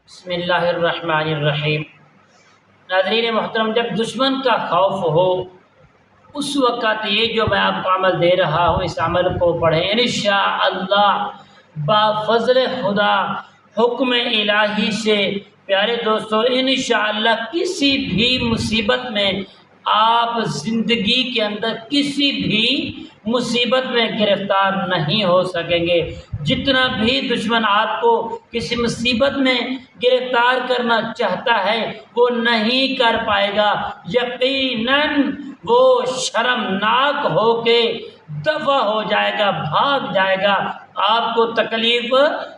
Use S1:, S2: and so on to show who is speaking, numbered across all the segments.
S1: بسم اللہ الرحمن الرحیم۔ ناظرین محترم، جب دشمن کا خوف ہو اس وقت یہ جو میں آپ کو عمل دے رہا ہوں اس عمل کو پڑھیں انشاءاللہ با فضل خدا، حکم الہی سے۔ پیارے دوستو، انشاءاللہ کسی بھی مصیبت میں آپ زندگی کے اندر کسی بھی مصیبت میں گرفتار نہیں ہو سکیں گے۔ جتنا بھی دشمن آپ کو کسی مصیبت میں گرفتار کرنا چاہتا ہے وہ نہیں کر پائے گا۔ یقیناً وہ شرمناک ہو کے دفع ہو جائے گا، بھاگ جائے گا، آپ کو تکلیف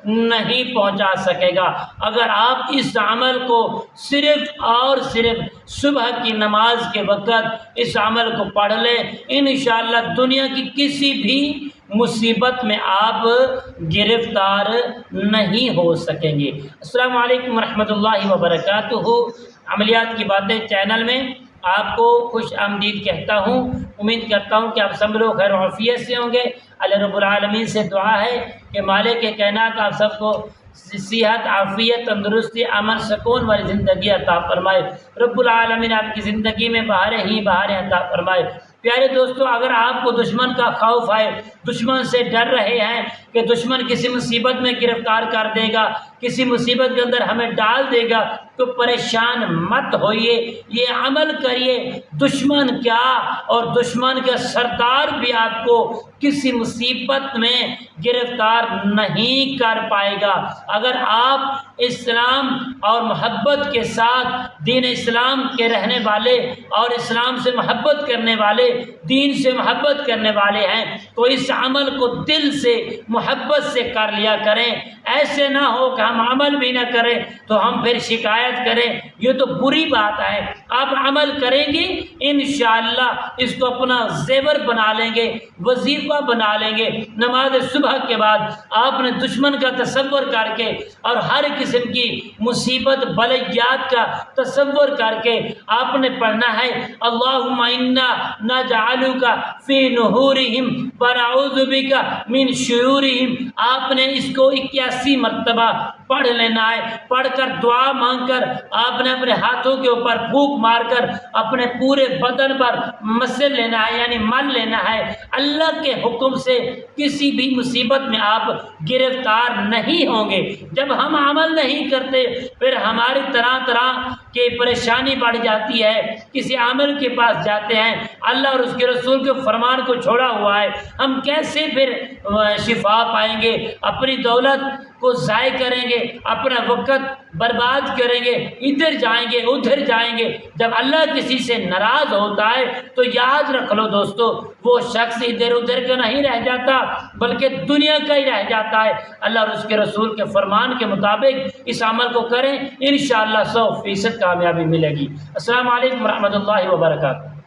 S1: نہیں پہنچا سکے گا۔ اگر آپ اس عمل کو صرف اور صرف صبح کی نماز کے وقت اس عمل کو پڑھ لیں، انشاءاللہ دنیا کی کسی بھی مصیبت میں آپ گرفتار نہیں ہو سکیں گے۔ السلام علیکم ورحمۃ اللہ وبرکاتہ۔ عملیات کی باتیں چینل میں آپ کو خوش آمدید کہتا ہوں۔ امید کرتا ہوں کہ آپ سب لوگ خیر و عافیت سے ہوں گے۔ اللہ رب العالمین سے دعا ہے کہ مالک کائنات آپ سب کو صحت، عافیت، تندرستی، امن، سکون والی زندگی عطا فرمائے۔ رب العالمین آپ کی زندگی میں بہاریں ہی بہاریں عطا فرمائے۔ پیارے دوستو، اگر آپ کو دشمن کا خوف ہے، دشمن سے ڈر رہے ہیں کہ دشمن کسی مصیبت میں گرفتار کر دے گا، کسی مصیبت کے اندر ہمیں ڈال دے گا، تو پریشان مت ہوئیے، یہ عمل کریے۔ دشمن کیا اور دشمن کا سردار بھی آپ کو کسی مصیبت میں گرفتار نہیں کر پائے گا۔ اگر آپ اسلام اور محبت کے ساتھ دین اسلام کے رہنے والے اور اسلام سے محبت کرنے والے، دین سے محبت کرنے والے ہیں تو اس عمل کو دل سے محبت سے کر لیا کریں۔ ایسے نہ ہو کہ ہم عمل بھی نہ کریں تو ہم پھر شکایت کریں، یہ تو بری بات ہے۔ آپ عمل کریں گے انشاءاللہ اس کو اپنا زیور بنا لیں گے، وظیفہ بنا لیں گے۔ نماز صبح کے بعد آپ نے دشمن کا تصور کر کے اور ہر قسم کی مصیبت بلیات کا تصور کر کے آپ نے پڑھنا ہے، اللہم انا نجعلک فی نحورہم ونعوذ بک من شرورہم۔ آپ نے اس کو 81 مرتبہ پڑھ لینا ہے۔ پڑھ کر دعا مانگ کر آپ نے اپنے ہاتھوں کے اوپر پھونک مار کر اپنے پورے بدن پر مسل لینا ہے، یعنی مل لینا ہے۔ اللہ کے حکم سے کسی بھی مصیبت میں آپ گرفتار نہیں ہوں گے۔ جب ہم عمل نہیں کرتے پھر ہماری طرح طرح کی پریشانی بڑھ جاتی ہے۔ کسی عامل کے پاس جاتے ہیں، اللہ اور اس کے رسول کے فرمان کو چھوڑا ہوا ہے، ہم کیسے پھر شفا پائیں گے؟ اپنی دولت کو ضائع کریں گے، اپنا وقت برباد کریں گے، ادھر جائیں گے ادھر جائیں گے۔ جب اللہ کسی سے ناراض ہوتا ہے تو یاد رکھ لو دوستو، وہ شخص ادھر ادھر کا نہیں رہ جاتا بلکہ دنیا کا ہی رہ جاتا ہے۔ اللہ اور اس کے رسول کے فرمان کے مطابق اس عمل کو کریں، انشاءاللہ 100% کامیابی ملے گی۔ السلام علیکم ورحمۃ اللہ وبرکاتہ۔